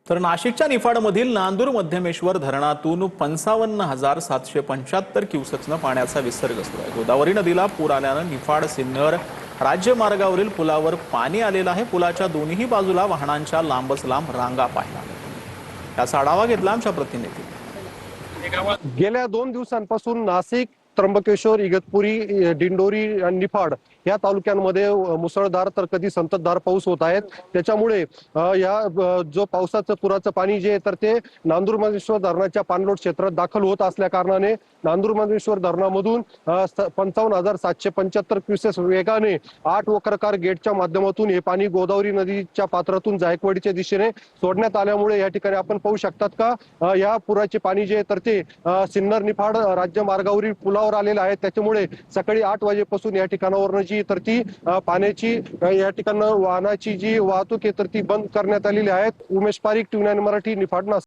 तर नाशिकच्या निफाडमधील नांदूर मध्यमेश्वर धरणातून 55,775 क्युसेक्सनं पाण्याचा विसर्ग सुरू आहे। गोदावरी नदीला पूर आल्यानं निफाड सिन्नर राज्य मार्गावरील पुलावर पाणी आलेलं आहे। पुलाच्या दोन्ही बाजूला वाहनांच्या लांबच लांब रांगा पाहायला मिळतात। याचा आढावा घेतला आमच्या प्रतिनिधींनी। गेल्या 2 दिवसांपासून नाशिक, त्र्यंबकेश्वर, इगतपुरी, दिंडोरी आणि निफाड या तालुक्यांमध्ये मुसळधार तर कधी संततधार पाऊस होत आहेत। त्याच्यामुळे या जो पावसाचं पुराचं पाणी जे तर ते नांदूर मध्यमेश्वर धरणाच्या पाणलोट क्षेत्रात दाखल होत असल्या कारणाने नांदूर मध्यमेश्वर धरणामधून 55,775 क्युसेस वेगाने 8 वक्रकार गेटच्या माध्यमातून हे पाणी गोदावरी नदीच्या पात्रातून जायकवाडीच्या दिशेने सोडण्यात आल्यामुळे या ठिकाणी आपण पाहू शकतात का या पुराचे पाणी जे तर ते सिन्नर निफाड राज्य मार्गावरील पुलावर आलेलं आहे। त्याच्यामुळे सकाळी 8 वाजेपासून या ठिकाणावरून जी तर ती पाण्याची या ठिकाणी वाहनाची जी वाहतूक आहे तर ती बंद करण्यात आलेली आहे। उमेश पारीख, TV9 मराठी, निफाड, नाशिक।